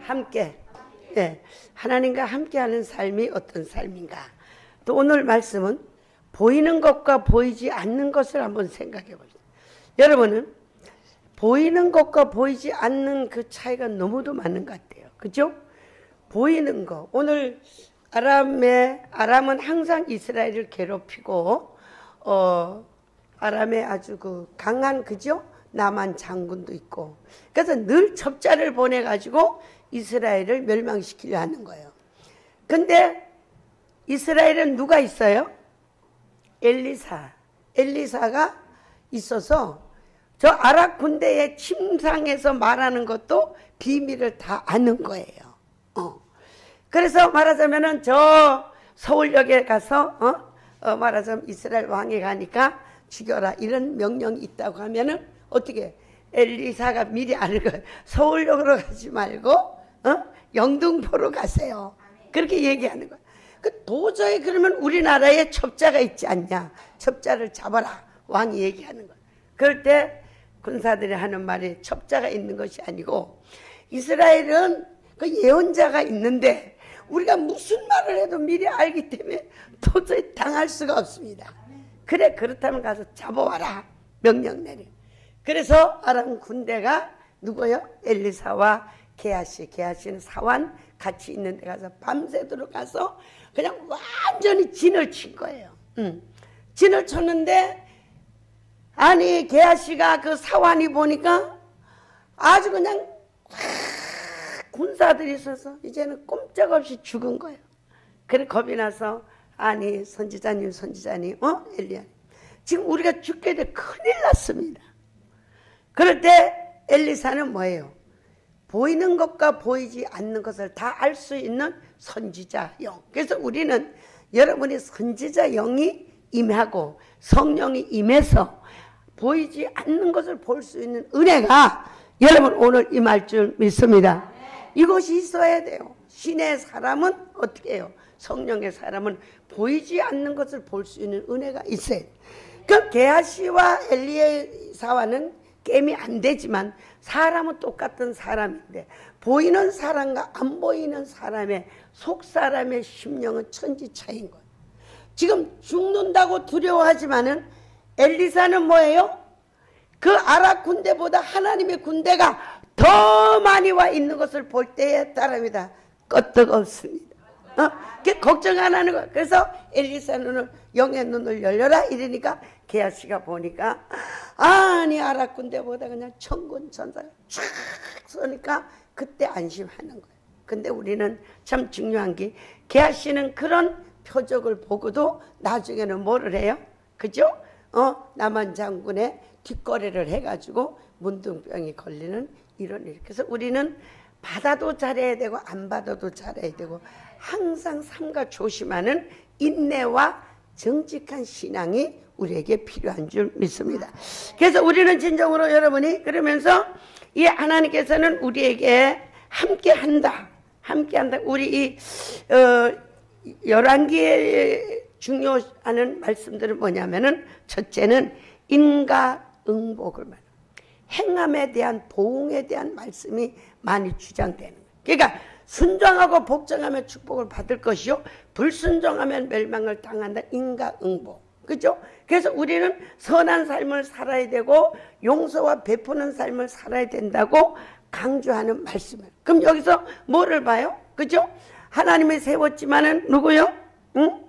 함께, 하나님과 함께하는 삶이 어떤 삶인가. 또 오늘 말씀은 보이는 것과 보이지 않는 것을 한번 생각해 보세요. 여러분은 보이는 것과 보이지 않는 그 차이가 너무도 많은 것 같아요. 그죠? 보이는 거. 오늘 아람은 항상 이스라엘을 괴롭히고, 아람에 아주 그 강한, 그죠? 나만 장군도 있고. 그래서 늘 첩자를 보내가지고 이스라엘을 멸망시키려 하는 거예요. 근데 이스라엘은 누가 있어요? 엘리사가 있어서 저 아랍 군대의 침상에서 말하는 것도 비밀을 다 아는 거예요. 그래서 말하자면은 저 서울역에 가서 말하자면 이스라엘 왕이 가니까 죽여라 이런 명령이 있다고 하면은 어떻게 엘리사가 미리 아는 거예요. 서울역으로 가지 말고 영등포로 가세요. 그렇게 얘기하는 거예요. 도저히 그러면 우리나라에 첩자가 있지 않냐. 첩자를 잡아라. 왕이 얘기하는 거예요. 그럴 때 군사들이 하는 말이 첩자가 있는 것이 아니고 이스라엘은 그 예언자가 있는데 우리가 무슨 말을 해도 미리 알기 때문에 도저히 당할 수가 없습니다. 그래 그렇다면 가서 잡아와라. 명령 내려. 그래서 아람 군대가 누구요? 엘리사와 게하시는 사환 같이 있는 데 가서 밤새도록 가서 그냥 완전히 진을 친 거예요. 진을 쳤는데 아니 게하시가 그 사환이 보니까 아주 그냥 군사들이 있어서 이제는 꼼짝없이 죽은 거예요. 그래 겁이 나서 아니 선지자님 엘리야 지금 우리가 죽게 돼 큰일 났습니다. 그럴 때 엘리사는 뭐예요? 보이는 것과 보이지 않는 것을 다 알 수 있는 선지자 영. 그래서 우리는 여러분이 선지자 영이 임하고 성령이 임해서 보이지 않는 것을 볼 수 있는 은혜가 여러분 오늘 임할 줄 믿습니다. 이것이 있어야 돼요. 신의 사람은 어떻게 해요? 성령의 사람은 보이지 않는 것을 볼 수 있는 은혜가 있어요. 그 게하시와 엘리사와는 게임이 안 되지만 사람은 똑같은 사람인데 보이는 사람과 안 보이는 사람의 속 사람의 심령은 천지 차이인 거예요. 지금 죽는다고 두려워하지만은 엘리사는 뭐예요? 그 아랍 군대보다 하나님의 군대가 더 많이 와 있는 것을 볼 때에 따릅니다. 끄떡 없습니다. 걱정 안 하는 거예요. 그래서 엘리사는 영의 눈을 열려라 이러니까 게하시가 보니까 아니 아랍 군대보다 그냥 천군 천사가 쫙 쏘니까 그때 안심하는 거예요. 근데 우리는 참 중요한 게 게하시는 그런 표적을 보고도 나중에는 뭐를 해요? 그죠? 남한 장군의 뒷거래를 해가지고 문둥병이 걸리는 이런 일. 그래서 우리는 받아도 잘해야 되고 안 받아도 잘해야 되고 항상 삼가 조심하는 인내와 정직한 신앙이 우리에게 필요한 줄 믿습니다. 그래서 우리는 진정으로 여러분이 그러면서 이 하나님께서는 우리에게 함께한다. 우리 이 열왕기에 중요한 말씀들은 뭐냐면은 첫째는 인과응복을 말합니다. 행함에 대한 보응에 대한 말씀이 많이 주장되는 거예요. 그러니까 순종하고 복종하면 축복을 받을 것이요 불순종하면 멸망을 당한다. 인과응복. 그죠? 그래서 우리는 선한 삶을 살아야 되고 용서와 베푸는 삶을 살아야 된다고 강조하는 말씀이에요. 그럼 여기서 뭐를 봐요? 그죠? 하나님이 세웠지만은 누구요? 응?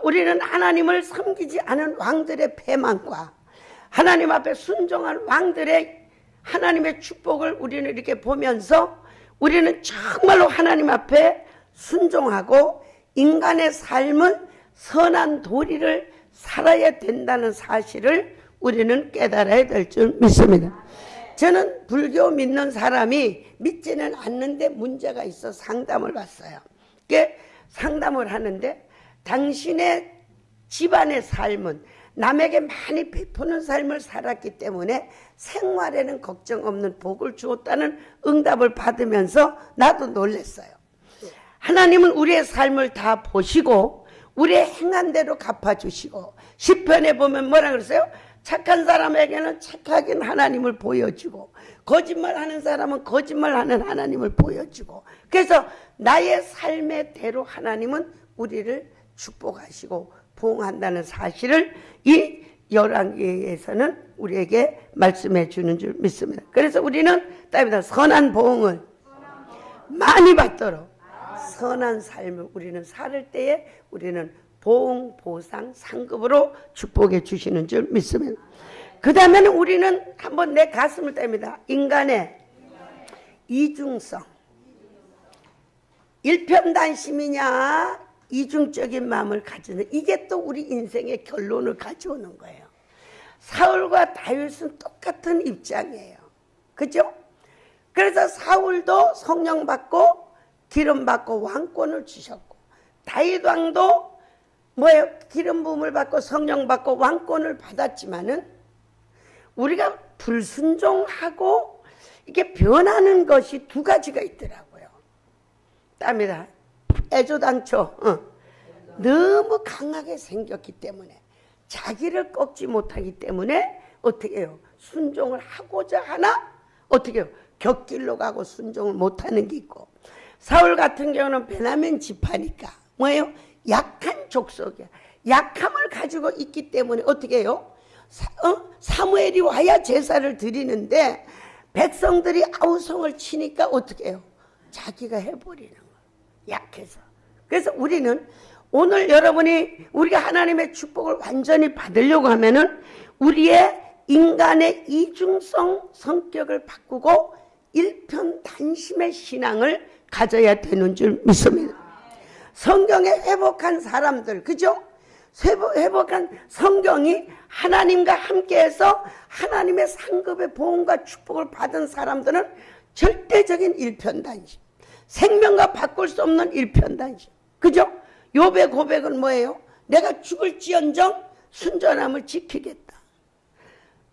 우리는 하나님을 섬기지 않은 왕들의 패망과 하나님 앞에 순종한 왕들의 하나님의 축복을 우리는 이렇게 보면서 우리는 정말로 하나님 앞에 순종하고 인간의 삶은 선한 도리를 살아야 된다는 사실을 우리는 깨달아야 될 줄 믿습니다. 저는 불교 믿는 사람이 믿지는 않는데 문제가 있어 상담을 받았어요. 상담을 하는데 당신의 집안의 삶은 남에게 많이 베푸는 삶을 살았기 때문에 생활에는 걱정 없는 복을 주었다는 응답을 받으면서 나도 놀랐어요. 하나님은 우리의 삶을 다 보시고 우리의 행한 대로 갚아주시고, 시편에 보면 뭐라 그랬어요? 착한 사람에게는 착하긴 하나님을 보여주고 거짓말하는 사람은 거짓말하는 하나님을 보여주고, 그래서 나의 삶의 대로 하나님은 우리를 축복하시고 보응한다는 사실을 이 열왕기에서는 우리에게 말씀해 주는 줄 믿습니다. 그래서 우리는 따입니다. 선한 보응을 많이 받도록 선한 삶을 우리는 살 때에 우리는 보응, 보상, 상급으로 축복해 주시는 줄 믿습니다. 그 다음에는 우리는 한번 내 가슴을 뗍니다. 인간의 이중성, 일편단심이냐 이중적인 마음을 가지는, 이게 또 우리 인생의 결론을 가져오는 거예요. 사울과 다윗은 똑같은 입장이에요. 그죠? 그래서 사울도 성령 받고 기름 받고 왕권을 주셨고, 다윗 왕도 뭐예요? 기름 부음을 받고 성령 받고 왕권을 받았지만은 우리가 불순종하고 이게 변하는 것이 두 가지가 있더라고요. 땀이다. 애조당초 너무 강하게 생겼기 때문에, 자기를 꺾지 못하기 때문에 어떻게 해요? 순종을 하고자 하나 어떻게 해요? 곁길로 가고 순종을 못하는 게 있고, 사울 같은 경우는 베냐민 지파니까 뭐예요? 약한 족속이야. 약함을 가지고 있기 때문에 어떻게 해요? 사무엘이 와야 제사를 드리는데 백성들이 아우성을 치니까 어떻게 해요? 자기가 해버리는 거예요. 약해서. 그래서 우리는 오늘 여러분이 우리가 하나님의 축복을 완전히 받으려고 하면은 우리의 인간의 이중성 성격을 바꾸고 일편단심의 신앙을 가져야 되는 줄 믿습니다. 성경에 회복한 사람들, 그죠? 회복한 성경이 하나님과 함께해서 하나님의 상급의 보응과 축복을 받은 사람들은 절대적인 일편단심, 생명과 바꿀 수 없는 일편단심, 그죠? 욥의 고백은 뭐예요? 내가 죽을지언정 순전함을 지키겠다.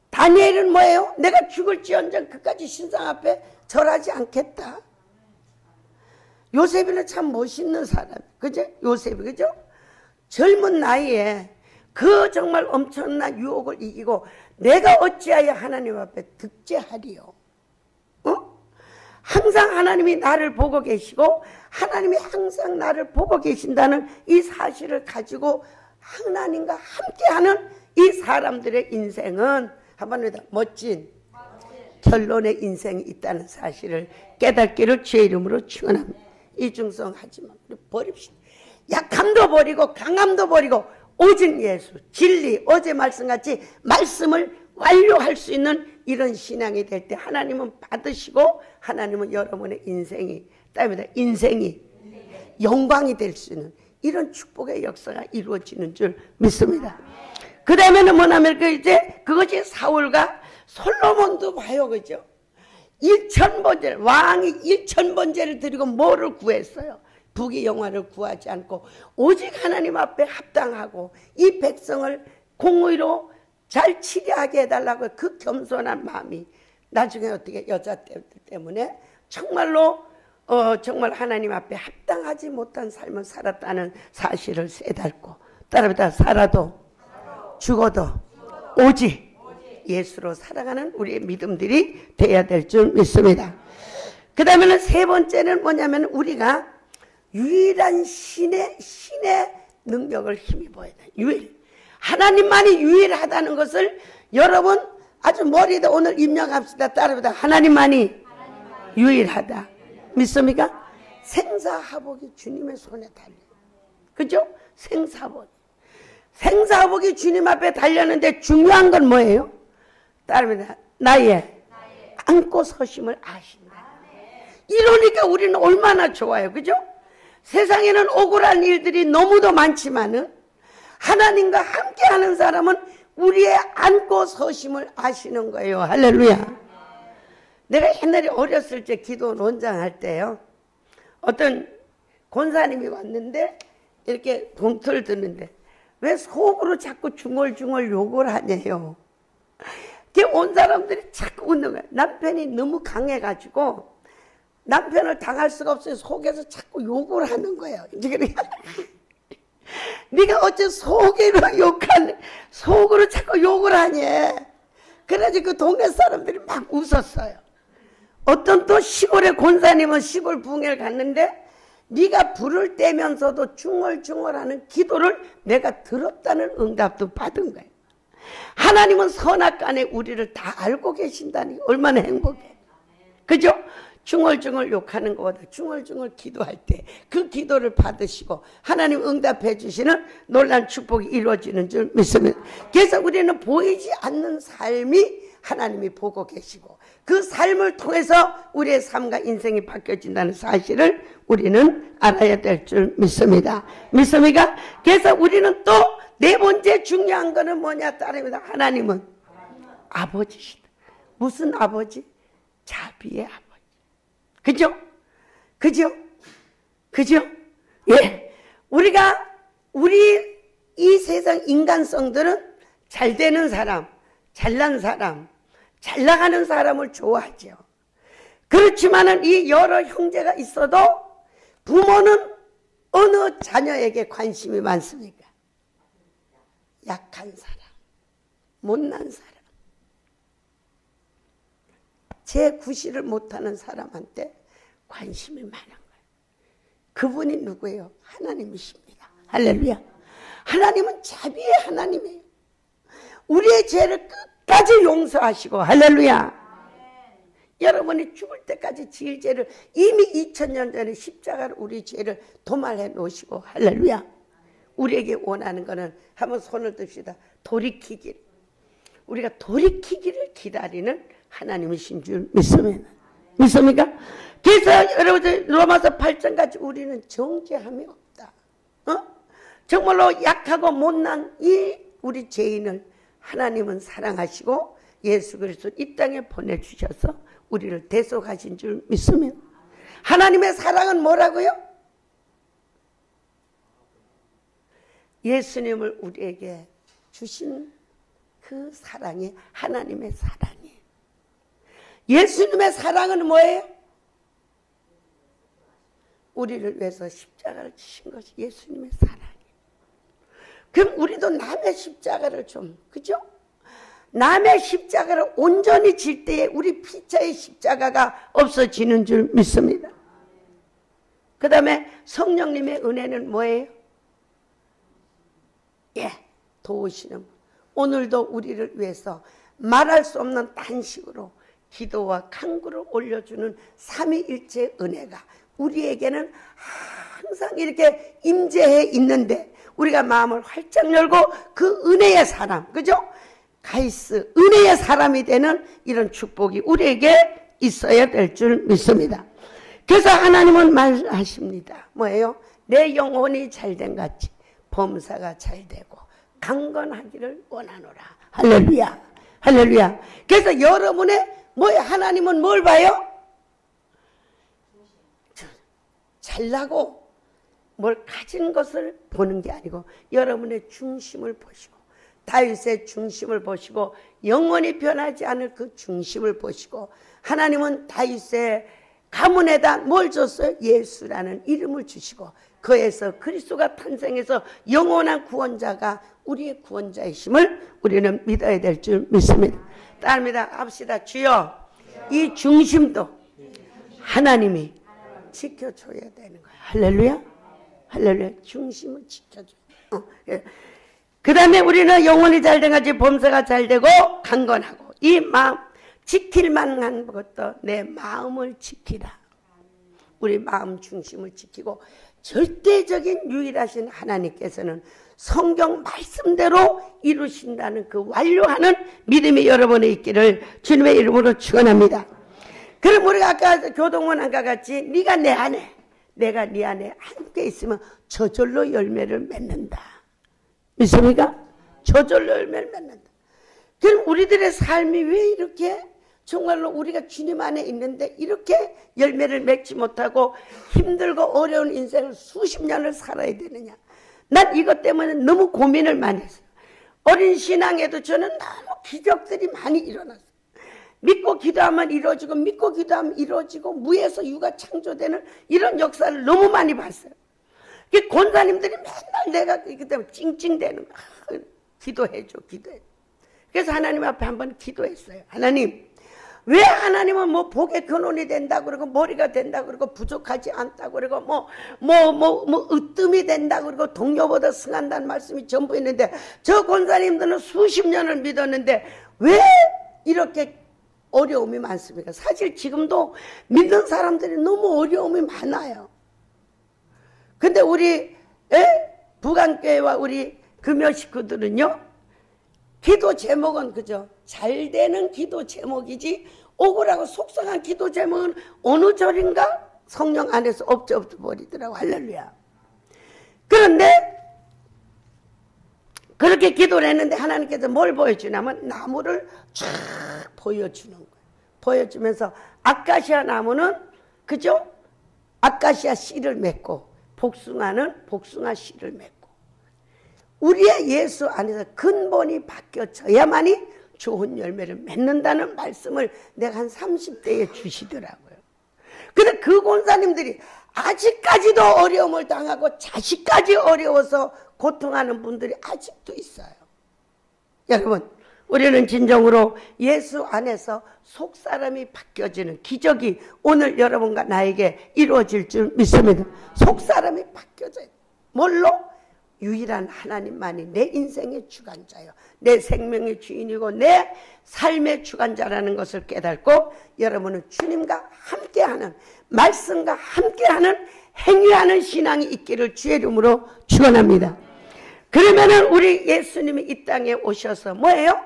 다니엘은 뭐예요? 내가 죽을지언정 그까지 신상 앞에 절하지 않겠다. 요셉이는 참 멋있는 사람, 그죠? 요셉이, 그죠? 젊은 나이에 그 정말 엄청난 유혹을 이기고 내가 어찌하여 하나님 앞에 득제하리요? 항상 하나님이 나를 보고 계시고 하나님이 항상 나를 보고 계신다는 이 사실을 가지고 하나님과 함께하는 이 사람들의 인생은 한번 멋진 결론의 인생이 있다는 사실을 깨닫기를 주의 이름으로 축원합니다. 이중성 하지만 우리 버립시다. 약함도 버리고 강함도 버리고 오직 예수, 진리, 어제 말씀같이 말씀을 완료할 수 있는 이런 신앙이 될 때 하나님은 받으시고 하나님은 여러분의 인생이 영광이 될 수 있는 이런 축복의 역사가 이루어지는 줄 믿습니다. 그 다음에는 뭐냐면 그것이 사울과 솔로몬도 봐요, 그죠? 1000번째 왕이 1000번째를 드리고 뭐를 구했어요? 부귀 영화를 구하지 않고 오직 하나님 앞에 합당하고 이 백성을 공의로 잘 치료하게 해달라고 그 겸손한 마음이 나중에 어떻게 여자 때문에 정말로 정말 하나님 앞에 합당하지 못한 삶을 살았다는 사실을 깨닫고 따라다 살아도 죽어도 오직 예수로 살아가는 우리의 믿음들이 돼야 될 줄 믿습니다. 그 다음에는 세 번째는 뭐냐면 우리가 유일한 신의 능력을 힘입어야 돼. 하나님만이 유일하다는 것을 여러분 아주 머리에다 오늘 입력합시다. 따라합니다. 하나님만이 유일하다. 믿습니까? 생사하복이 주님의 손에 달려요. 그죠? 생사하복이 주님 앞에 달렸는데 중요한 건 뭐예요? 따릅니다. 나의 안고 서심을 아신다. 이러니까 우리는 얼마나 좋아요. 그죠? 세상에는 억울한 일들이 너무도 많지만은 하나님과 함께하는 사람은 우리의 안고 서심을 아시는 거예요. 할렐루야. 내가 옛날에 어렸을 때 기도 논장할 때요, 어떤 권사님이 왔는데 이렇게 봉투를 드는데 왜 속으로 자꾸 중얼중얼 욕을 하냐요. 온 사람들이 자꾸 웃는 거예요. 남편이 너무 강해가지고 남편을 당할 수가 없어요. 속에서 자꾸 욕을 하는 거예요. 네가 어째 속으로 자꾸 욕을 하니. 그래가지고 그 동네 사람들이 막 웃었어요. 어떤 또 시골의 권사님은 시골 붕해를 갔는데 네가 불을 떼면서도 중얼중얼하는 기도를 내가 들었다는 응답도 받은 거예요. 하나님은 선악간에 우리를 다 알고 계신다니 얼마나 행복해. 그죠? 중얼중얼 욕하는 것보다 중얼중얼 기도할 때 그 기도를 받으시고 하나님 응답해 주시는 놀라운 축복이 이루어지는 줄 믿습니다. 그래서 우리는 보이지 않는 삶이 하나님이 보고 계시고 그 삶을 통해서 우리의 삶과 인생이 바뀌어진다는 사실을 우리는 알아야 될 줄 믿습니다. 믿습니까? 그래서 우리는 또 네 번째 중요한 거는 뭐냐 따릅니다. 하나님은 아버지시다. 무슨 아버지? 자비의 아버지. 그죠? 그죠? 그죠? 예. 우리 이 세상 인간성들은 잘 되는 사람, 잘난 사람, 잘 나가는 사람을 좋아하죠. 그렇지만은 이 여러 형제가 있어도 부모는 어느 자녀에게 관심이 많습니까? 약한 사람, 못난 사람, 제 구실을 못하는 사람한테 관심이 많은 거예요. 그분이 누구예요? 하나님이십니다. 할렐루야. 하나님은 자비의 하나님이에요. 우리의 죄를 끝까지 용서하시고 할렐루야. 여러분이 죽을 때까지 지을 죄를 이미 2000년 전에 십자가로 우리 죄를 도말해 놓으시고 할렐루야. 우리에게 원하는 거는 한번 손을 듭시다. 돌이키기. 우리가 돌이키기를 기다리는 하나님이신 줄 믿습니다. 믿습니까? 그래서 여러분들 로마서 8장까지 우리는 정죄함이 없다. 정말로 약하고 못난 이 우리 죄인을 하나님은 사랑하시고 예수 그리스도 이 땅에 보내주셔서 우리를 대속하신 줄 믿습니다. 하나님의 사랑은 뭐라고요? 예수님을 우리에게 주신 그 사랑이 하나님의 사랑이에요. 예수님의 사랑은 뭐예요? 우리를 위해서 십자가를 지신 것이 예수님의 사랑이에요. 그럼 우리도 남의 십자가를 좀, 그죠? 남의 십자가를 온전히 질 때에 우리 피차의 십자가가 없어지는 줄 믿습니다. 그 다음에 성령님의 은혜는 뭐예요? 예, 도우시는 분. 오늘도 우리를 위해서 말할 수 없는 단식으로 기도와 간구를 올려주는 삼위일체의 은혜가 우리에게는 항상 이렇게 임재해 있는데 우리가 마음을 활짝 열고 그 은혜의 사람, 그죠? 가이스, 은혜의 사람이 되는 이런 축복이 우리에게 있어야 될 줄 믿습니다. 그래서 하나님은 말하십니다. 뭐예요? 내 영혼이 잘된 같이 범사가 잘되고 강건하기를 원하노라. 할렐루야. 할렐루야. 그래서 여러분의 뭐예요? 하나님은 뭘 봐요? 잘나고 뭘 가진 것을 보는 게 아니고 여러분의 중심을 보시고 다윗의 중심을 보시고 영원히 변하지 않을 그 중심을 보시고 하나님은 다윗의 가문에다 뭘 줬어요? 예수라는 이름을 주시고 그에서 그리스도가 탄생해서 영원한 구원자가 우리의 구원자이심을 우리는 믿어야 될 줄 믿습니다. 따릅니다. 합시다. 주여 이 중심도 하나님이 지켜줘야 되는 거예요. 할렐루야. 할렐루야. 중심을 지켜줘요. 예. 그 다음에 우리는 영혼이 잘된 같이 범사가 잘되고 강건하고 이 마음 지킬 만한 것도 내 마음을 지키라. 우리 마음 중심을 지키고 절대적인 유일하신 하나님께서는 성경 말씀대로 이루신다는 그 완료하는 믿음이 여러분에 있기를 주님의 이름으로 축원합니다. 그럼 우리가 아까 교동원 한과 같이 네가 내 안에 내가 네 안에 함께 있으면 저절로 열매를 맺는다. 믿습니까? 저절로 열매를 맺는다. 그럼 우리들의 삶이 왜 이렇게 정말로 우리가 주님 안에 있는데 이렇게 열매를 맺지 못하고 힘들고 어려운 인생을 수십 년을 살아야 되느냐. 난 이것 때문에 너무 고민을 많이 했어요. 어린 신앙에도 저는 너무 기적들이 많이 일어났어요. 믿고 기도하면 이루어지고 믿고 기도하면 이루어지고 무에서 유가 창조되는 이런 역사를 너무 많이 봤어요. 권사님들이 맨날 내가 그때 찡찡대는 거야. 기도해줘, 기도해. 그래서 하나님 앞에 한번 기도했어요. 하나님, 왜 하나님은 뭐 복의 근원이 된다고 그러고 머리가 된다고 그러고 부족하지 않다고 그러고 뭐 으뜸이 된다고 그러고 동료보다 승한다는 말씀이 전부 있는데 저 권사님들은 수십 년을 믿었는데 왜 이렇게 어려움이 많습니까? 사실 지금도 믿는 사람들이 너무 어려움이 많아요. 근데 우리 부간교회와 우리 금요 식구들은요, 기도 제목은 그죠? 잘 되는 기도 제목이지 억울하고 속상한 기도 제목은 어느 절인가 성령 안에서 엎져버리더라고. 할렐루야. 그런데 그렇게 기도를 했는데 하나님께서 뭘 보여주냐면 나무를 쫙 보여주는 거예요. 보여주면서 아카시아 나무는 그죠? 아카시아 씨를 맺고 복숭아는 복숭아 씨를 맺고 우리의 예수 안에서 근본이 바뀌어져야만이 좋은 열매를 맺는다는 말씀을 내가 한 30대에 주시더라고요. 근데 그 권사님들이 아직까지도 어려움을 당하고 자식까지 어려워서 고통하는 분들이 아직도 있어요. 여러분, 우리는 진정으로 예수 안에서 속사람이 바뀌어지는 기적이 오늘 여러분과 나에게 이루어질 줄 믿습니다. 속사람이 바뀌어져요. 뭘로? 유일한 하나님만이 내 인생의 주관자요, 내 생명의 주인이고 내 삶의 주관자라는 것을 깨닫고 여러분은 주님과 함께하는, 말씀과 함께하는 행위하는 신앙이 있기를 주의 이름으로 축원합니다. 그러면은 우리 예수님이 이 땅에 오셔서 뭐예요?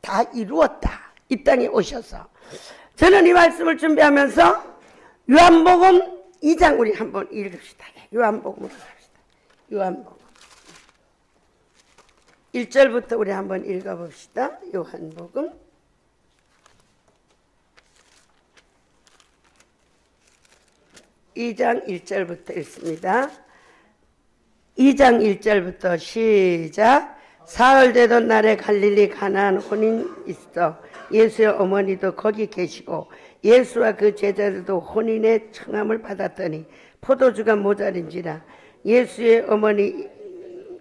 다 이루었다. 이 땅에 오셔서. 저는 이 말씀을 준비하면서 요한복음 2장 우리 한번 읽읍시다. 요한복음으로 갑시다. 요한복음 1절부터 우리 한번 읽어봅시다. 요한복음 2장 1절부터 읽습니다. 2장 1절부터 시작. 사흘 되던 날에 갈릴리 가나안 혼인 있어 예수의 어머니도 거기 계시고 예수와 그 제자들도 혼인의 청함을 받았더니 포도주가 모자른지라 예수의 어머니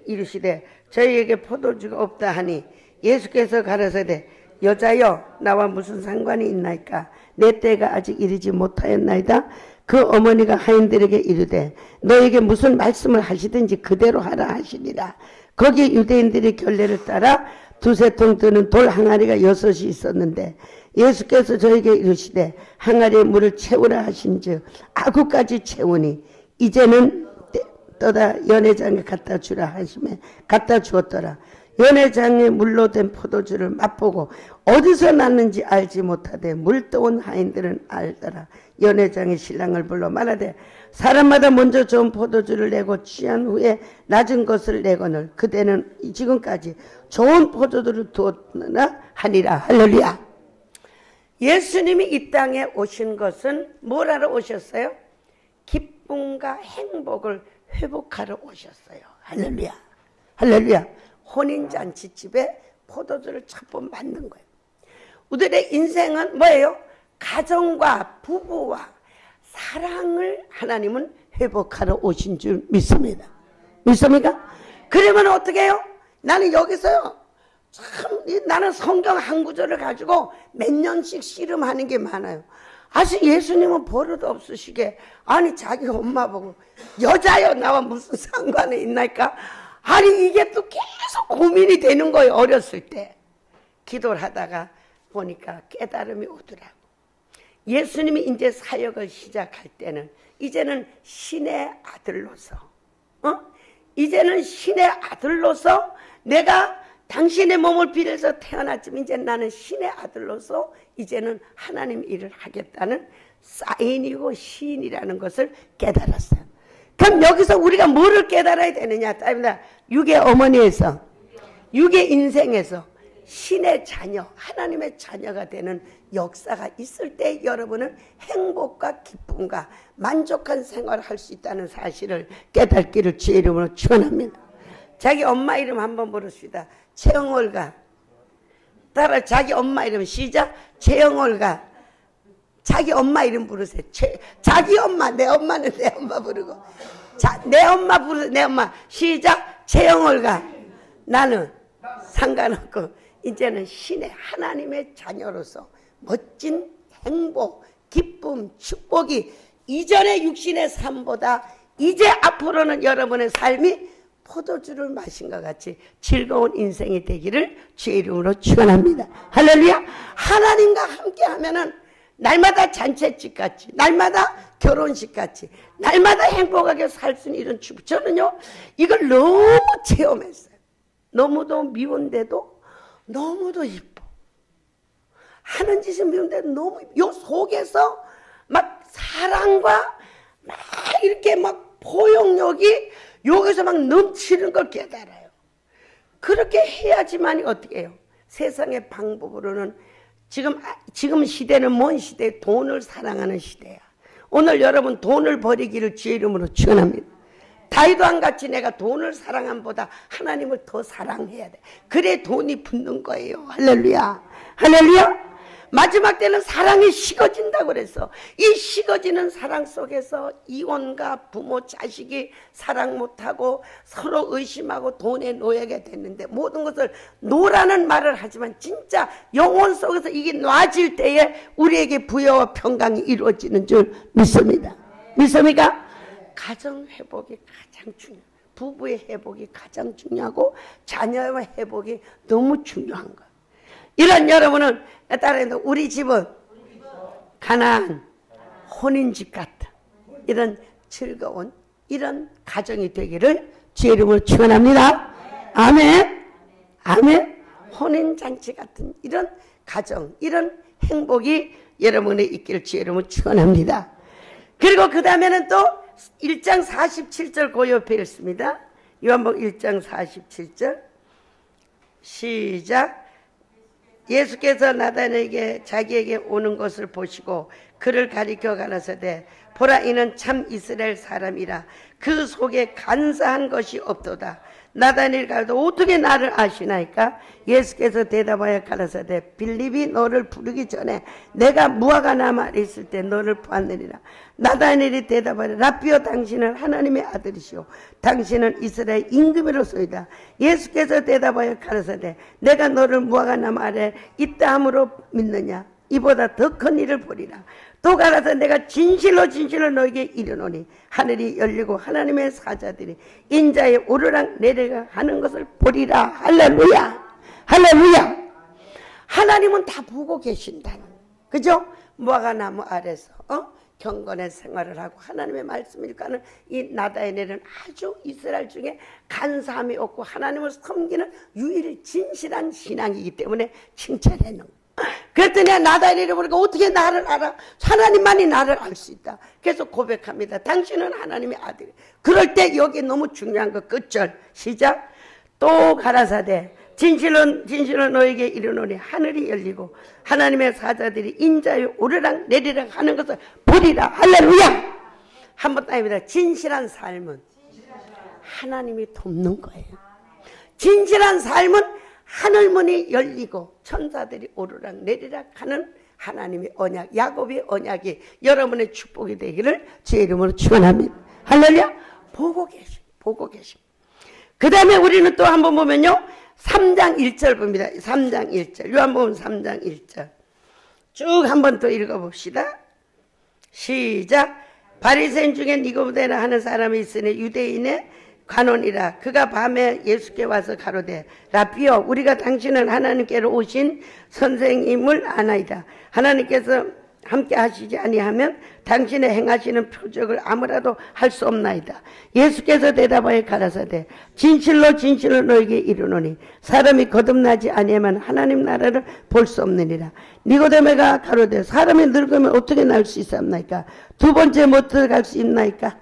이르시되 저희에게 포도주가 없다 하니 예수께서 가라사대 여자여 나와 무슨 상관이 있나이까 내 때가 아직 이르지 못하였나이다. 그 어머니가 하인들에게 이르되 너에게 무슨 말씀을 하시든지 그대로 하라 하시니라. 거기 유대인들이 결례를 따라 두세 통 드는 돌 항아리가 6이 있었는데 예수께서 저에게 이르시되 항아리에 물을 채우라 하신즉 아구까지 채우니 이제는 떠다 연회장에 갖다 주라 하시매 갖다 주었더라. 연회장에 물로 된 포도주를 맛보고 어디서 났는지 알지 못하되 물 떠온 하인들은 알더라. 연회장의 신랑을 불러 말하되 사람마다 먼저 좋은 포도주를 내고 취한 후에 낮은 것을 내거늘 그대는 지금까지 좋은 포도주를 두었느냐 하니라. 할렐루야. 예수님이 이 땅에 오신 것은 뭘 하러 오셨어요? 기쁨과 행복을 회복하러 오셨어요. 할렐루야. 할렐루야. 혼인잔치집에 포도주를 첫 번 만든 거예요. 우리의 인생은 뭐예요? 가정과 부부와 사랑을 하나님은 회복하러 오신 줄 믿습니다. 믿습니까? 그러면 어떻게 해요? 나는 여기서요, 참, 나는 성경 한 구절을 가지고 몇 년씩 씨름하는 게 많아요. 아직 예수님은 버릇 없으시게, 아니, 자기 엄마 보고, 여자여, 나와 무슨 상관이 있나이까? 아니, 이게 또 계속 고민이 되는 거예요, 어렸을 때. 기도를 하다가 보니까 깨달음이 오더라고. 예수님이 이제 사역을 시작할 때는 이제는 신의 아들로서 이제는 신의 아들로서 내가 당신의 몸을 빌려서 태어났지만 이제 나는 신의 아들로서 이제는 하나님 일을 하겠다는 사인이고 시인이라는 것을 깨달았어요. 그럼 여기서 우리가 뭐를 깨달아야 되느냐? 육의 어머니에서 육의 인생에서 신의 자녀, 하나님의 자녀가 되는 역사가 있을 때 여러분은 행복과 기쁨과 만족한 생활을 할 수 있다는 사실을 깨닫기를 주의 이름으로 축원합니다. 자기 엄마 이름 한번 부릅시다. 최영월가. 따라 자기 엄마 이름 시작. 최영월가. 자기 엄마 이름 부르세요. 자기 엄마. 내 엄마는 내 엄마 부르고. 내 엄마 부르세요. 내 엄마. 시작. 최영월가. 나는 상관없고 이제는 신의 하나님의 자녀로서 멋진 행복, 기쁨, 축복이 이전의 육신의 삶보다 이제 앞으로는 여러분의 삶이 포도주를 마신 것 같이 즐거운 인생이 되기를 주의 이름으로 축원합니다. 할렐루야. 하나님과 함께 하면은 날마다 잔치집 같이, 날마다 결혼식 같이, 날마다 행복하게 살 수 있는 이런 축복. 저는요 이걸 너무 체험했어요. 너무도 미운데도 너무도 이뻐. 하는 짓은 미운데도 너무 이뻐. 요 속에서 막 사랑과 막 이렇게 막 포용력이 여기서 막 넘치는 걸 깨달아요. 그렇게 해야지만이 어떻게 해요? 세상의 방법으로는 지금 시대는 뭔 시대? 돈을 사랑하는 시대야. 오늘 여러분 돈을 버리기를 주의 이름으로 축원합니다. 다윗왕 같이 내가 돈을 사랑함보다 하나님을 더 사랑해야 돼. 그래 돈이 붙는 거예요. 할렐루야. 할렐루야. 마지막 때는 사랑이 식어진다고 그랬어. 이 식어지는 사랑 속에서 이혼과 부모 자식이 사랑 못하고 서로 의심하고 돈에 놓여게 됐는데 모든 것을 놓으라는 말을 하지만 진짜 영혼 속에서 이게 놔질 때에 우리에게 부여와 평강이 이루어지는 줄 믿습니다. 믿습니까? 가정 회복이 가장 중요해요. 부부의 회복이 가장 중요하고 자녀의 회복이 너무 중요한 거예요. 이런 여러분은 따라해도 우리 집은 가나안 혼인집 같은 이런 즐거운 이런 가정이 되기를 주의 이름으로 축원합니다. 아멘. 아멘. 혼인잔치 같은 이런 가정, 이런 행복이 여러분의 있기를 주의 이름으로 축원합니다. 그리고 그 다음에는 또 1장 47절 그 옆에 있습니다. 요한복음 1장 47절 시작. 예수께서 나단에게 자기에게 오는 것을 보시고 그를 가리켜 가라사대 보라 이는 참 이스라엘 사람이라 그 속에 간사한 것이 없도다. 나다니엘 가로되 어떻게 나를 아시나이까? 예수께서 대답하여 가라사대 빌립이 너를 부르기 전에 내가 무화과나무에 있을 때 너를 보았느니라. 나다니엘이 대답하여 라삐여 당신은 하나님의 아들이시오 당신은 이스라엘 임금이로소이다. 예수께서 대답하여 가라사대 내가 너를 무화과나무 아래 있다 함으로 믿느냐? 이보다 더 큰 일을 보리라. 또 가라사 내가 진실로 진실로 너에게 이르노니 하늘이 열리고 하나님의 사자들이 인자에 오르락 내리락 하는 것을 보리라. 할렐루야. 할렐루야. 하나님은 다 보고 계신다는, 그죠? 무화과나무 아래서 경건의 생활을 하고 하나님의 말씀을 읽는 이 나다니엘은 아주 이스라엘 중에 간사함이 없고 하나님을 섬기는 유일 진실한 신앙이기 때문에 칭찬해 놓은. 그랬더니 나다니엘이 보니까 어떻게 나를 알아? 하나님만이 나를 알 수 있다. 그래서 고백합니다. 당신은 하나님의 아들. 그럴 때 여기 너무 중요한 거 끝절 시작. 또 가라사대 진실은 너에게 이르노니 하늘이 열리고 하나님의 사자들이 인자에 오르락 내리락 하는 것을 보리라. 할렐루야. 한번 따입니다. 진실한 삶은 하나님이 돕는 거예요. 진실한 삶은 하늘문이 열리고 천사들이 오르락 내리락 하는 하나님의 언약, 야곱의 언약이 여러분의 축복이 되기를 주의 이름으로 축원합니다. 할렐루야. 보고 계심. 그 다음에 우리는 또 한번 보면요 3장 1절 봅니다. 3장 1절 요한복음 3장 1절 쭉 한번 더 읽어봅시다. 시작. 바리새인 중에 니고데나 하는 사람이 있으니 유대인의 관원이라. 그가 밤에 예수께 와서 가로되 라삐여 우리가 당신은 하나님께로 오신 선생님을 아나이다. 하나님께서 함께 하시지 아니하면 당신의 행하시는 표적을 아무라도 할 수 없나이다. 예수께서 대답하여 가라사대 진실로 진실로 너에게 이르노니 사람이 거듭나지 아니하면 하나님 나라를 볼 수 없느니라. 니고데모가 가로되 사람이 늙으면 어떻게 날 수 있사옵나이까? 두 번째 못 들어갈 수 있나이까?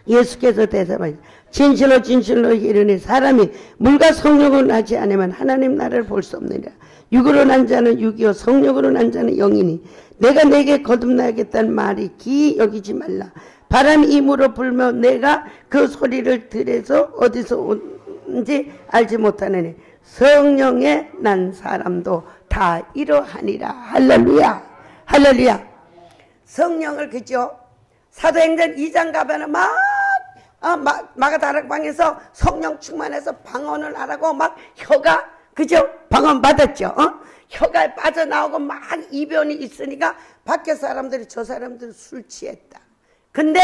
예수께서 대답하여 진실로 진실로 이르니 사람이 물과 성령으로 나지 않으면 하나님 나라를 볼 수 없느니라. 육으로 난 자는 육이요 성령으로 난 자는 영이니 내가 내게 거듭나겠다는 말이 기이 여기지 말라. 바람이 임으로 불며 내가 그 소리를 들어서 어디서 무엇인지 알지 못하느니 성령의 난 사람도 다 이러하니라. 할렐루야. 할렐루야. 성령을 그죠? 사도행전 2장 가면은 마가다락방에서 성령 충만해서 방언을 하라고 막 혀가 그죠? 방언 받았죠. 혀가 빠져나오고 막 이변이 있으니까 밖에 사람들이 저 사람들은 술 취했다. 근데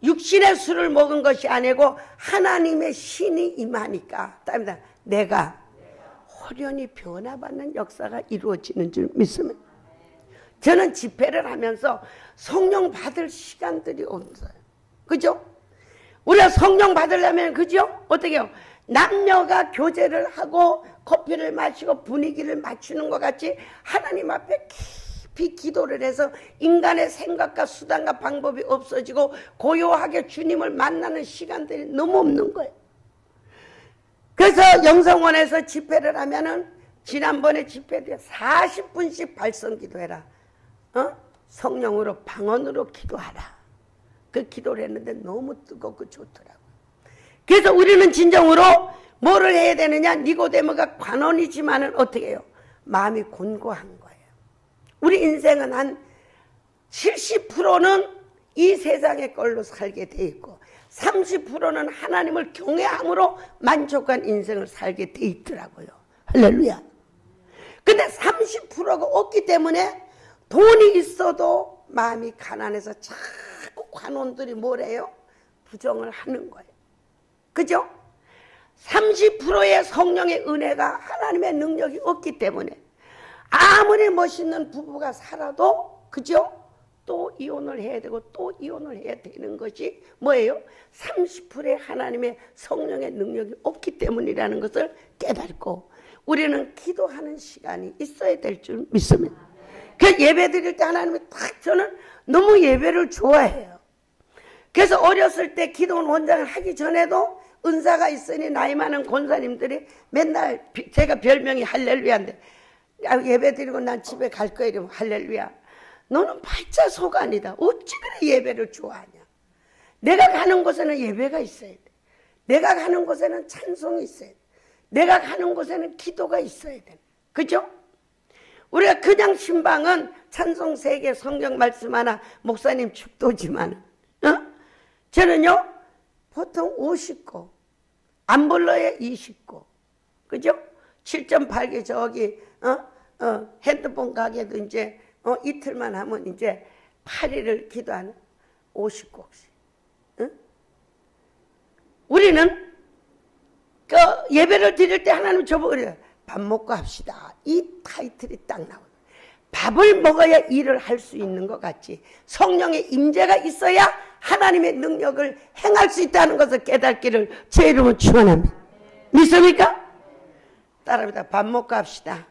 육신의 술을 먹은 것이 아니고 하나님의 신이 임하니까 내가 호련히 변화받는 역사가 이루어지는 줄 믿습니다. 저는 집회를 하면서 성령 받을 시간들이 없어요. 그죠? 우리가 성령 받으려면 그죠? 어떻게 해요? 남녀가 교제를 하고 커피를 마시고 분위기를 맞추는 것 같이 하나님 앞에 깊이 기도를 해서 인간의 생각과 수단과 방법이 없어지고 고요하게 주님을 만나는 시간들이 너무 없는 거예요. 그래서 영성원에서 집회를 하면은 지난번에 집회 때 40분씩 발성 기도해라. 성령으로 방언으로 기도하라. 그 기도를 했는데 너무 뜨겁고 좋더라고요. 그래서 우리는 진정으로 뭐를 해야 되느냐? 니고데모가 관원이지만은 어떻게 해요? 마음이 곤고한 거예요. 우리 인생은 한 70%는 이 세상의 걸로 살게 돼 있고 30%는 하나님을 경외함으로 만족한 인생을 살게 돼 있더라고요. 할렐루야. 근데 30%가 없기 때문에 돈이 있어도 마음이 가난해서 자꾸 관원들이 뭐래요? 부정을 하는 거예요. 그죠? 30%의 성령의 은혜가 하나님의 능력이 없기 때문에 아무리 멋있는 부부가 살아도 그죠? 또 이혼을 해야 되고 또 이혼을 해야 되는 것이 뭐예요? 30%의 하나님의 성령의 능력이 없기 때문이라는 것을 깨닫고 우리는 기도하는 시간이 있어야 될 줄 믿습니다. 그 예배 드릴 때 하나님이 딱 저는 너무 예배를 좋아해요. 그래서 어렸을 때 기도원 원장을 하기 전에도 은사가 있으니 나이 많은 권사님들이 맨날 제가 별명이 할렐루야인데 예배 드리고 난 집에 갈 거야 이러면 할렐루야. 너는 팔자 소간이다. 어찌 그래 예배를 좋아하냐. 내가 가는 곳에는 예배가 있어야 돼. 내가 가는 곳에는 찬송이 있어야 돼. 내가 가는 곳에는 기도가 있어야 돼. 그죠? 우리가 그냥 신방은 찬송 3개 성경 말씀 하나 목사님 축도지만 저는요 보통 50고 안 불러야 20고 그죠? 7.8개 저기 핸드폰 가게도 이제 이틀만 하면 이제 8일을 기도하는 50곡씩. 우리는 그 예배를 드릴 때 하나님 저보고 그래요. 밥 먹고 합시다. 이 타이틀이 딱 나와요. 밥을 먹어야 일을 할 수 있는 것 같지. 성령의 임재가 있어야 하나님의 능력을 행할 수 있다는 것을 깨닫기를 제 이름으로 축원합니다. 믿습니까? 따라합니다. 밥 먹고 합시다.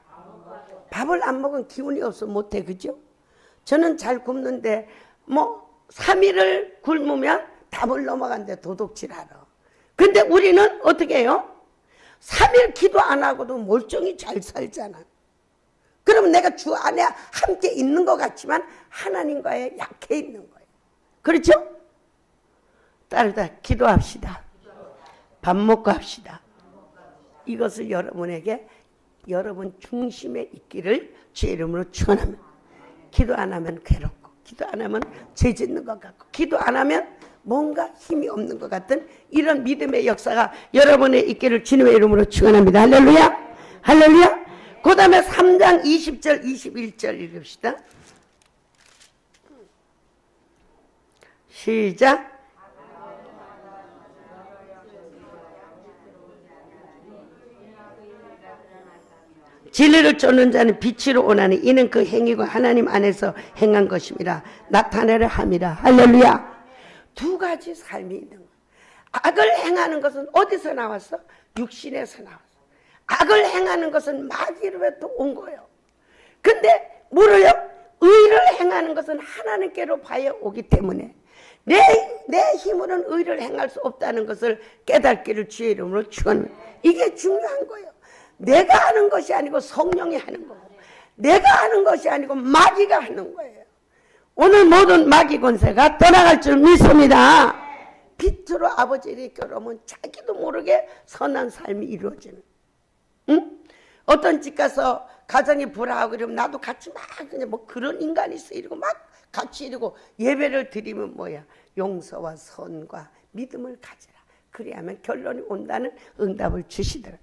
밥을 안 먹으면 기운이 없어 못해. 그죠? 저는 잘 굶는데 3일을 굶으면 답을 넘어간대 도둑질하러. 근데 우리는 어떻게 해요? 3일 기도 안 하고도 멀쩡히 잘 살잖아. 그러면 내가 주 안에 함께 있는 것 같지만 하나님과의 약해 있는 거예요. 그렇죠? 따르다 기도합시다. 밥 먹고 합시다. 이것을 여러분에게 여러분 중심에 있기를 주의 이름으로 축원합니다. 기도 안 하면 괴롭고 기도 안 하면 죄 짓는 것 같고 기도 안 하면 뭔가 힘이 없는 것 같은 이런 믿음의 역사가 여러분의 있기를 주님의 이름으로 축원합니다. 할렐루야. 할렐루야. 그 다음에 3장 20절 21절 읽읍시다. 시작. 진리를 쫓는 자는 빛으로 오나니 이는 그 행위가 하나님 안에서 행한 것입니다. 나타내려 함이라. 할렐루야. 두 가지 삶이 있는 거예요. 악을 행하는 것은 어디서 나왔어? 육신에서 나왔어. 악을 행하는 것은 마귀로부터 온 거예요. 근데 뭐래요? 의를 행하는 것은 하나님께로 봐야 오기 때문에 내 힘으로는 의를 행할 수 없다는 것을 깨닫기를 주의 이름으로 축원합니다. 이게 중요한 거예요. 내가 하는 것이 아니고 성령이 하는 거고 내가 하는 것이 아니고 마귀가 하는 거예요. 오늘 모든 마귀 권세가 떠나갈 줄 믿습니다. 빛으로 아버지를 이끌어오면 자기도 모르게 선한 삶이 이루어지는. 응? 어떤 집 가서 가정이 불화하고 그러면 나도 같이 막 그냥 뭐 그런 인간이 있어 이러고 막 같이 이러고 예배를 드리면 뭐야? 용서와 선과 믿음을 가지라. 그래야만 결론이 온다는 응답을 주시더라.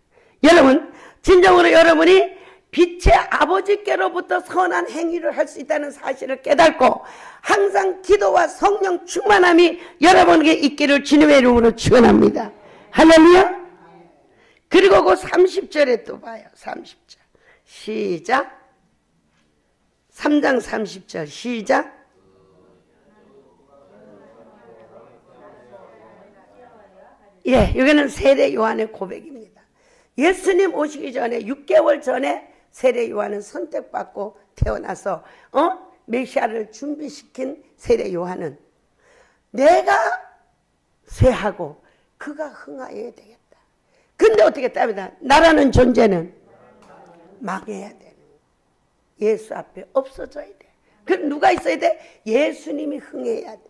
여러분, 진정으로 여러분이 빛의 아버지께로부터 선한 행위를 할 수 있다는 사실을 깨닫고 항상 기도와 성령 충만함이 여러분에게 있기를 주님의 이름으로 축원합니다. 할렐루야. 그리고 그 30절에 또 봐요. 30절 시작. 3장 30절 시작. 예, 여기는 세례 요한의 고백입니다. 예수님 오시기 전에 6개월 전에 세례 요한은 선택받고 태어나서 메시아를 준비시킨 세례 요한은 내가 쇠하고 그가 흥하여야 되겠다. 근데 어떻게 답이다. 나라는 존재는 망해야 되는. 예수 앞에 없어져야 돼. 그럼 누가 있어야 돼? 예수님이 흥해야 돼.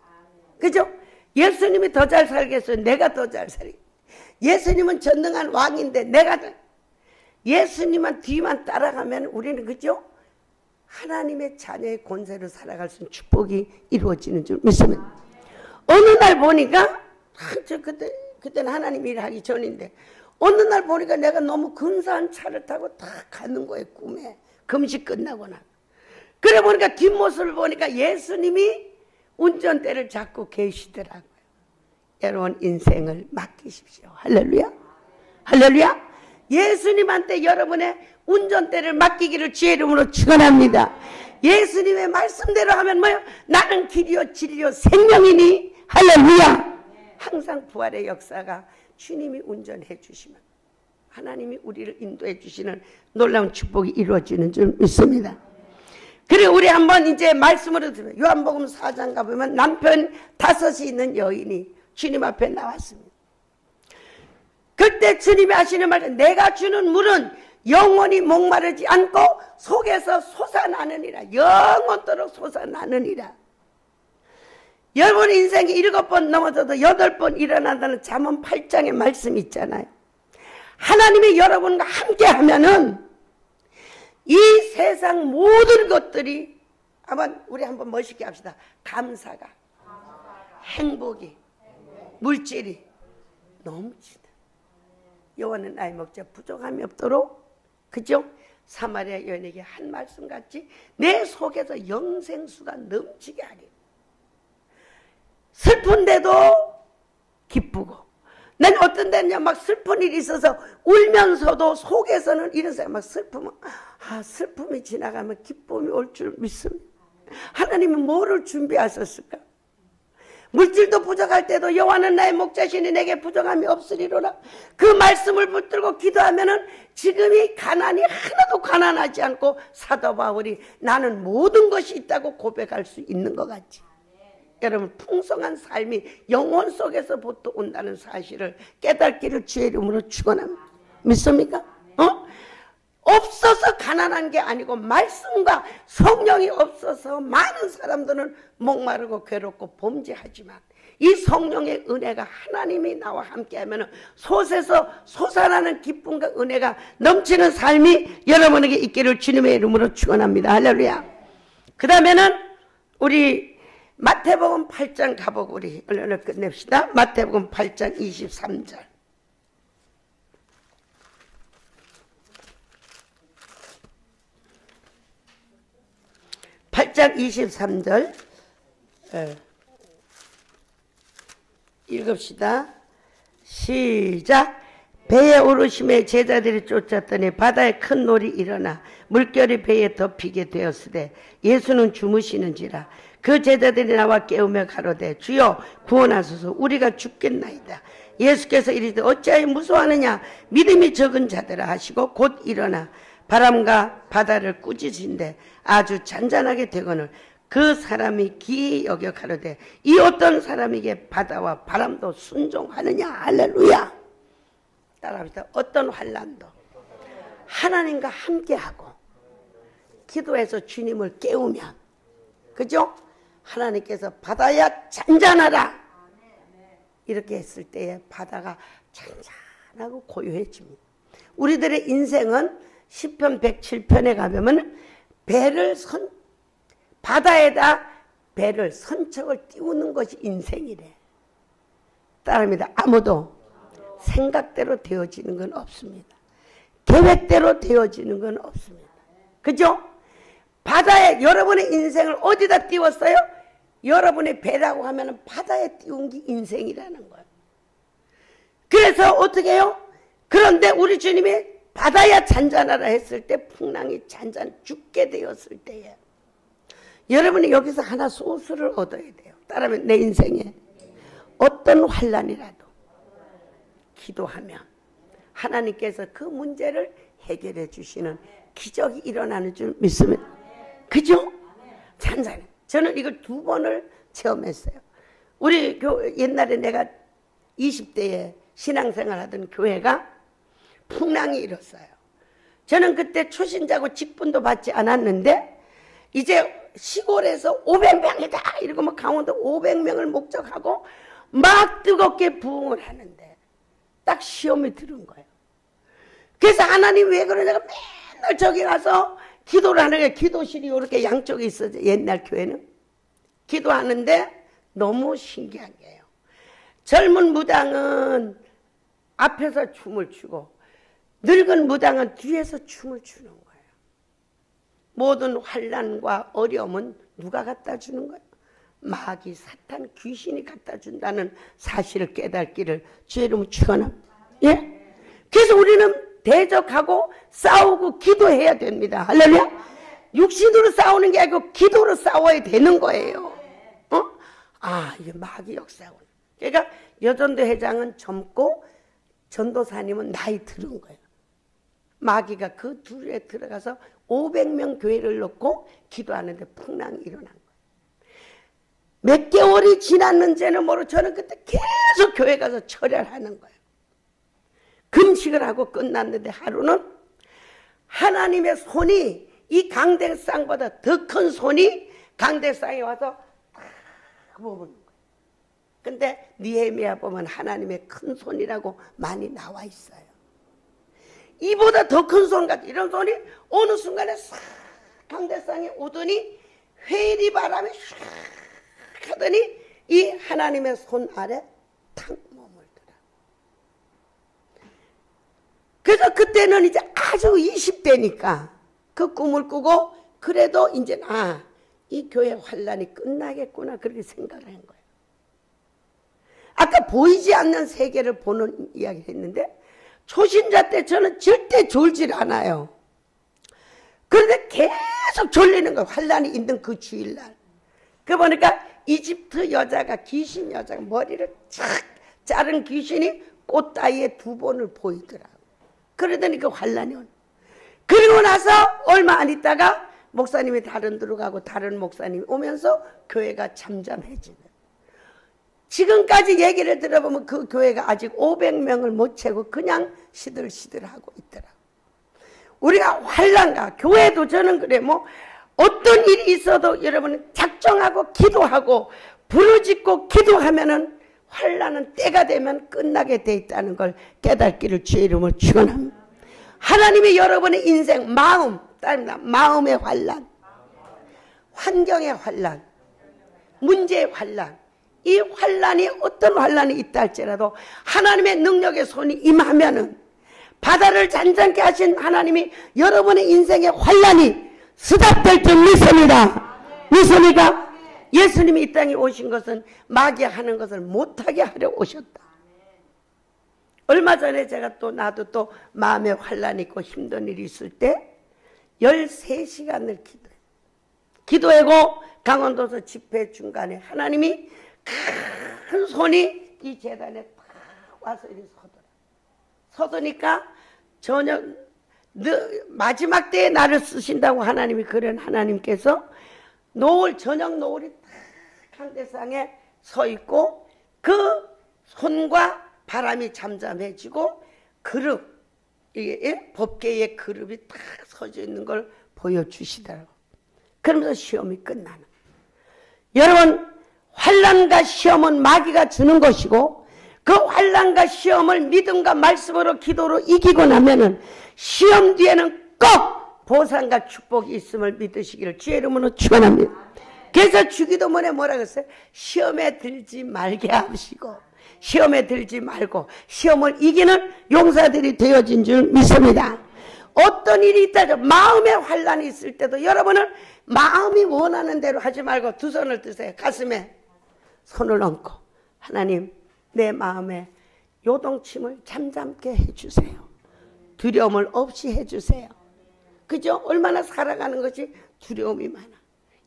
그죠? 예수님이 더 잘 살겠어요? 내가 더 잘 살겠어요? 예수님은 전능한 왕인데 내가 예수님만 뒤만 따라가면 우리는 그죠? 하나님의 자녀의 권세로 살아갈 수 있는 축복이 이루어지는 줄 믿습니다. 어느 날 보니까 그때는 하나님 일하기 전인데 어느 날 보니까 내가 너무 근사한 차를 타고 다 가는 거예요. 꿈에 금식 끝나거나. 그래 보니까 뒷모습을 보니까 예수님이 운전대를 잡고 계시더라고요. 여러분 인생을 맡기십시오. 할렐루야. 할렐루야. 예수님한테 여러분의 운전대를 맡기기를 주의 이름으로 축원합니다. 예수님의 말씀대로 하면 뭐요? 나는 길이요 진리요 생명이니. 할렐루야. 항상 부활의 역사가 주님이 운전해 주시면 하나님이 우리를 인도해 주시는 놀라운 축복이 이루어지는 줄 믿습니다. 그리고 우리 한번 이제 말씀으로 들어요. 요한복음 4장 가보면 남편 5이 있는 여인이 주님 앞에 나왔습니다. 그때 주님이 하시는 말은 내가 주는 물은 영원히 목마르지 않고 속에서 솟아나느니라. 영원토록 솟아나느니라. 여러분 인생이 7번 넘어져도 8번 일어난다는 잠언 8장의 말씀이 있잖아요. 하나님이 여러분과 함께 하면은 이 세상 모든 것들이 우리 한번 멋있게 합시다. 감사가 행복이 물질이 넘치다. 여호와는 나의 목자 부족함이 없도록 그죠? 사마리아 여인에게 한 말씀같이 내 속에서 영생수가 넘치게 하리. 슬픈데도 기쁘고 난 어떤 데는 막 슬픈 일이 있어서 울면서도 속에서는 이런 생각 막 슬픔은 슬픔이 지나가면 기쁨이 올 줄 믿습니다. 하나님은 뭐를 준비하셨을까? 물질도 부족할 때도 여호와는 나의 목자시니 내게 부족함이 없으리로라. 그 말씀을 붙들고 기도하면은 지금이 가난이 하나도 가난하지 않고 사도 바울이 나는 모든 것이 있다고 고백할 수 있는 것 같지. 여러분 풍성한 삶이 영혼 속에서부터 온다는 사실을 깨닫기를 주의 이름으로 축원합니다. 믿습니까? 없어서 가난한 게 아니고 말씀과 성령이 없어서 많은 사람들은 목마르고 괴롭고 범죄하지만 이 성령의 은혜가 하나님이 나와 함께하면 솟에서 솟아나는 기쁨과 은혜가 넘치는 삶이 여러분에게 있기를 주님의 이름으로 축원합니다. 할렐루야. 그 다음에는 우리 마태복음 8장 가보고 우리 얼른 끝냅시다. 마태복음 8장 23절. (8장 23절) 읽읍시다. 시작. 배에 오르심에 제자들이 쫓았더니 바다에 큰 놀이 일어나 물결이 배에 덮이게 되었으되 예수는 주무시는지라. 그 제자들이 나와 깨우며 가로되 주여 구원하소서 우리가 죽겠나이다. 예수께서 이르시되 어찌하여 무서워하느냐 믿음이 적은 자들아 하시고 곧 일어나 바람과 바다를 꾸짖으신데 아주 잔잔하게 되거늘 그 사람이 기이 여겨 가로되 이 어떤 사람에게 바다와 바람도 순종하느냐. 할렐루야. 따라합시다. 어떤 환난도 하나님과 함께하고 기도해서 주님을 깨우면 그죠? 하나님께서 바다야 잔잔하라 이렇게 했을 때에 바다가 잔잔하고 고요해집니다. 우리들의 인생은 시편 107편에 가보면 바다에다 배를 선척을 띄우는 것이 인생이래. 따릅니다. 아무도 생각대로 되어지는 건 없습니다. 계획대로 되어지는 건 없습니다. 그죠? 바다에 여러분의 인생을 어디다 띄웠어요? 여러분의 배라고 하면 바다에 띄운 게 인생이라는 거예요. 그래서 어떻게 해요? 그런데 우리 주님이 바다야 잔잔하라 했을 때 풍랑이 잔잔 죽게 되었을 때에 여러분이 여기서 하나 소스를 얻어야 돼요. 따라하면 내 인생에 어떤 환난이라도 기도하면 하나님께서 그 문제를 해결해 주시는 기적이 일어나는 줄 믿습니다. 그죠? 잔잔해. 저는 이걸 2번을 체험했어요. 우리 옛날에 내가 20대에 신앙생활 하던 교회가 풍랑이 일었어요. 저는 그때 초신자고 직분도 받지 않았는데 이제 시골에서 500명이다 이러고 막 강원도 500명을 목적하고 막 뜨겁게 부흥을 하는데 딱 시험이 들은 거예요. 그래서 하나님 왜 그러냐고 맨날 저기 가서 기도를 하는 게 기도실이 이렇게 양쪽에 있어요. 옛날 교회는. 기도하는데 너무 신기한 게요. 젊은 무당은 앞에서 춤을 추고 늙은 무당은 뒤에서 춤을 추는 거예요. 모든 환난과 어려움은 누가 갖다 주는 거예요? 마귀, 사탄, 귀신이 갖다 준다는 사실을 깨닫기를 주의 이름으로 축원합니다. 예? 그래서 우리는 대적하고 싸우고 기도해야 됩니다. 할렐루야. 육신으로 싸우는 게 아니고 기도로 싸워야 되는 거예요. 이게 마귀 역사군. 그러니까 여전도 회장은 젊고 전도사님은 나이 들은 거예요. 마귀가 그 둘에 들어가서 500명 교회를 넣고 기도하는데 풍랑이 일어난 거예요. 몇 개월이 지났는지는 모르고 저는 그때 계속 교회 가서 철야하는 거예요. 금식을 하고 끝났는데 하루는 하나님의 손이 이 강대상보다 더 큰 손이 강대상에 와서 딱 보는 거예요. 근데 느헤미야 보면 하나님의 큰 손이라고 많이 나와 있어요. 이보다 더 큰 손 같은 이런 손이 어느 순간에 싹 강대상에 오더니 회리 바람이 싹 하더니 이 하나님의 손 아래 탁 머물더라. 그래서 그때는 이제 아주 20대니까 그 꿈을 꾸고 그래도 이제 이 교회 환란이 끝나겠구나 그렇게 생각을 한 거예요. 아까 보이지 않는 세계를 보는 이야기를 했는데 초신자 때 저는 절대 졸질 않아요. 그런데 계속 졸리는 거예요. 환란이 있는 그 주일날. 그 보니까 이집트 여자가 귀신 여자가 머리를 착 자른 귀신이 꽃 따위에 2번을 보이더라고요. 그러더니 그 환란이 오는. 그리고 나서 얼마 안 있다가 목사님이 다른 데로 가고 다른 목사님이 오면서 교회가 잠잠해지는. 지금까지 얘기를 들어보면 그 교회가 아직 500명을 못 채고 그냥 시들시들하고 있더라. 우리가 환난과 교회도 저는 그래 어떤 일이 있어도 여러분 작정하고 기도하고 부르짖고 기도하면은 환난은 때가 되면 끝나게 돼 있다는 걸 깨닫기를 주의 이름으로 축원합니다. 하나님이 여러분의 인생 마음의 환난, 환경의 환난, 문제의 환난, 이 환란이 어떤 환란이 있다 할지라도 하나님의 능력의 손이 임하면은 바다를 잔잔케 하신 하나님이 여러분의 인생의 환란이 스탑될 줄 믿습니다. 믿습니까? 예수님이 이 땅에 오신 것은 마귀가 하는 것을 못하게 하려 오셨다. 얼마 전에 제가 나도 마음에 환란이 있고 힘든 일이 있을 때 13시간을 기도하고 강원도서 집회 중간에 하나님이 큰 손이 이 재단에 탁 와서 이렇게 서더니까 저녁 마지막 때에 나를 쓰신다고 하나님이 그런 하나님께서 저녁 노을이 탁 강대상에 서 있고 그 손과 바람이 잠잠해지고 그룹 이게 법계의 그룹이 탁 서져 있는 걸 보여주시더라고요. 그러면서 시험이 끝나는. 여러분 환난과 시험은 마귀가 주는 것이고 그 환난과 시험을 믿음과 말씀으로 기도로 이기고 나면은 시험 뒤에는 꼭 보상과 축복이 있음을 믿으시기를 주의 이름으로 축원합니다. 그래서 주기도문에 뭐라고 했어요? 시험에 들지 말게 하시고 시험에 들지 말고 시험을 이기는 용사들이 되어진 줄 믿습니다. 어떤 일이 있다죠. 마음에 환난이 있을 때도 여러분은 마음이 원하는 대로 하지 말고 두 손을 드세요. 가슴에 손을 얹고 하나님 내 마음에 요동침을 잠잠게 해주세요. 두려움을 없이 해주세요. 그죠? 얼마나 살아가는 것이 두려움이 많아.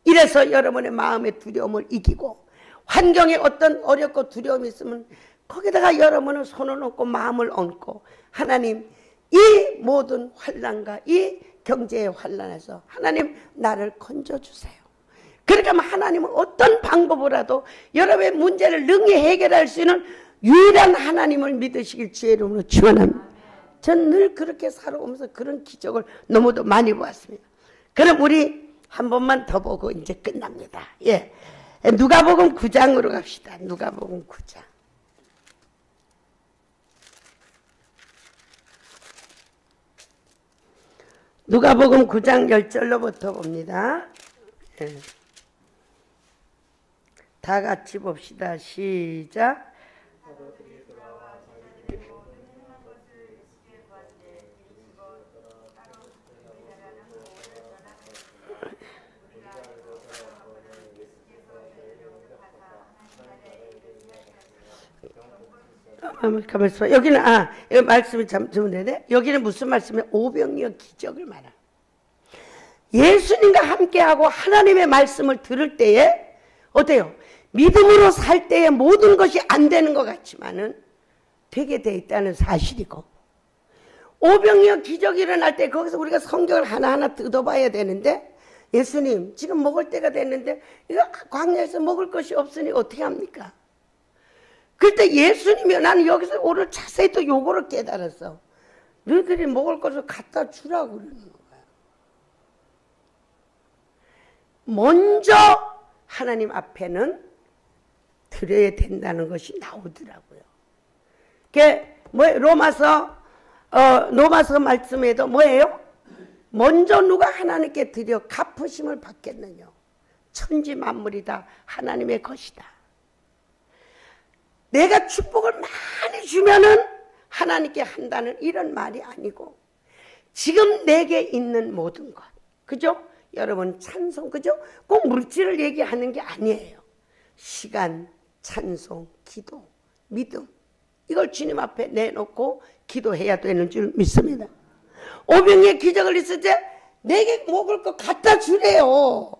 이래서 여러분의 마음의 두려움을 이기고 환경에 어떤 어렵고 두려움이 있으면 거기다가 여러분은 손을 얹고 마음을 얹고 하나님 이 모든 환난과 이 경제의 환난에서 하나님 나를 건져주세요. 그러니까 하나님은 어떤 방법으로라도 여러분의 문제를 능히 해결할 수 있는 유일한 하나님을 믿으시길 주의 이름으로 축원합니다. 전 늘 그렇게 살아오면서 그런 기적을 너무도 많이 보았습니다. 그럼 우리 한 번만 더 보고 이제 끝납니다. 예, 누가복음 9장으로 갑시다. 누가복음 9장. 누가복음 9장 10절로부터 봅니다. 예. 다 같이 봅시다. 시작. 가만있어. 여기는 이 말씀이 참 좋은데 여기는 무슨 말씀이에요? 오병이어 기적을 말하는. 예수님과 함께하고 하나님의 말씀을 들을 때에 어때요? 믿음으로 살 때에 모든 것이 안 되는 것 같지만은 되게 돼 있다는 사실이고 오병이어 기적이 일어날 때 거기서 우리가 성경을 하나하나 뜯어봐야 되는데 예수님 지금 먹을 때가 됐는데 이거 광야에서 먹을 것이 없으니 어떻게 합니까? 그때 예수님이 나는 여기서 오늘 자세히 또 요거를 깨달았어. 너희들이 먹을 것을 갖다 주라고 그러는 거야. 먼저 하나님 앞에는 드려야 된다는 것이 나오더라고요. 그게 뭐예요? 로마서 말씀에도 뭐예요? 먼저 누가 하나님께 드려 갚으심을 받겠느냐. 천지 만물이 다 하나님의 것이다. 내가 축복을 많이 주면은 하나님께 한다는 이런 말이 아니고 지금 내게 있는 모든 것, 그죠? 여러분 찬송, 그죠? 꼭 물질을 얘기하는 게 아니에요. 시간, 찬송, 기도, 믿음 이걸 주님 앞에 내놓고 기도해야 되는 줄 믿습니다. 오병이의 기적을 있을 때 내게 먹을 거 갖다 주래요.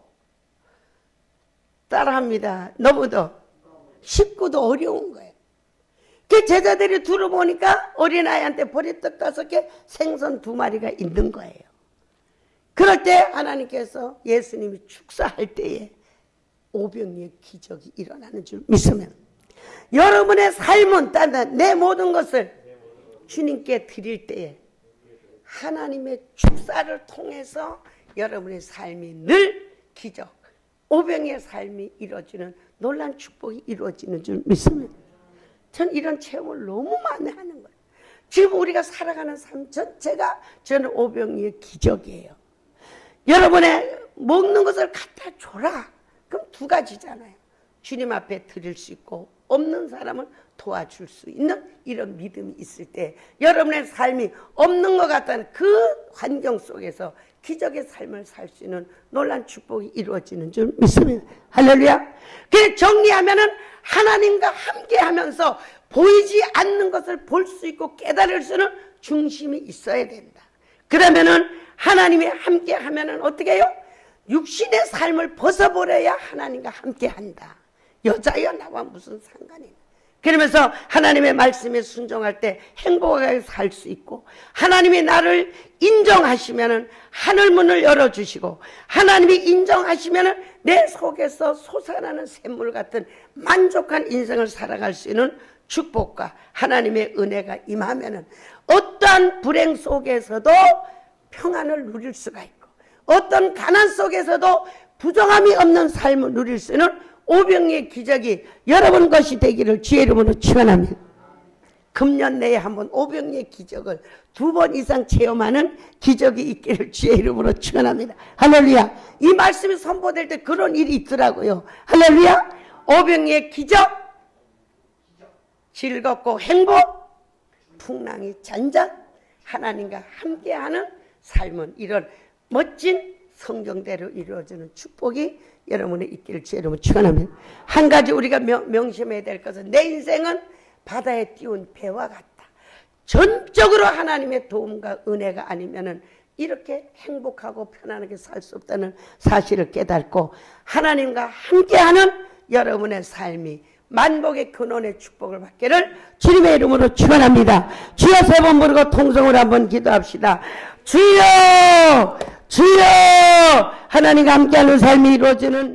따라합니다. 너무도 쉽고도 어려운 거예요. 그 제자들이 들어보니까 어린아이한테 보리떡 5개, 생선 2마리가 있는 거예요. 그럴 때 하나님께서 예수님이 축사할 때에 오병이의 기적이 일어나는 줄 믿으면 여러분의 삶은 딴 내 모든 것을 주님께 드릴 때에 하나님의 축사를 통해서 여러분의 삶이 늘 기적, 오병이의 삶이 이루어지는 놀라운 축복이 이루어지는 줄 믿습니다. 전 이런 체험을 너무 많이 하는 거예요. 지금 우리가 살아가는 삶 전체가 저는 오병이의 기적이에요. 여러분의 먹는 것을 갖다 줘라. 그럼 2가지잖아요. 주님 앞에 드릴 수 있고 없는 사람을 도와줄 수 있는 이런 믿음이 있을 때 여러분의 삶이 없는 것 같다는 그 환경 속에서 기적의 삶을 살 수 있는 놀라운 축복이 이루어지는 줄 믿습니다. 할렐루야. 그래서 정리하면은 하나님과 함께 하면서 보이지 않는 것을 볼 수 있고 깨달을 수 있는 중심이 있어야 된다. 그러면은 하나님이 함께 하면은 어떻게 해요? 육신의 삶을 벗어버려야 하나님과 함께 한다. 여자여 나와 무슨 상관이냐. 그러면서 하나님의 말씀에 순종할 때 행복하게 살 수 있고 하나님이 나를 인정하시면은 하늘문을 열어주시고 하나님이 인정하시면은 내 속에서 솟아나는 샘물 같은 만족한 인생을 살아갈 수 있는 축복과 하나님의 은혜가 임하면은 어떠한 불행 속에서도 평안을 누릴 수가 있고 어떤 가난 속에서도 부정함이 없는 삶을 누릴 수 있는 오병이의 기적이 여러분 것이 되기를 주의 이름으로 축원합니다. 금년 내에 한번 오병이의 기적을 2번 이상 체험하는 기적이 있기를 주의 이름으로 축원합니다. 할렐루야. 이 말씀이 선포될 때 그런 일이 있더라고요. 할렐루야. 오병이의 기적, 즐겁고 행복, 풍랑이 잔잔, 하나님과 함께하는 삶은 이런 멋진 성경대로 이루어지는 축복이 여러분의 있기를 주의 이름으로 축원합니다. 한 가지 우리가 명심해야 될 것은 내 인생은 바다에 띄운 배와 같다. 전적으로 하나님의 도움과 은혜가 아니면은 이렇게 행복하고 편안하게 살 수 없다는 사실을 깨닫고 하나님과 함께하는 여러분의 삶이 만복의 근원의 축복을 받기를 주님의 이름으로 축원합니다. 주여 세 번 부르고 통성으로 한번 기도합시다. 주여, 주여, 하나님과 함께하는 삶이 이루어지는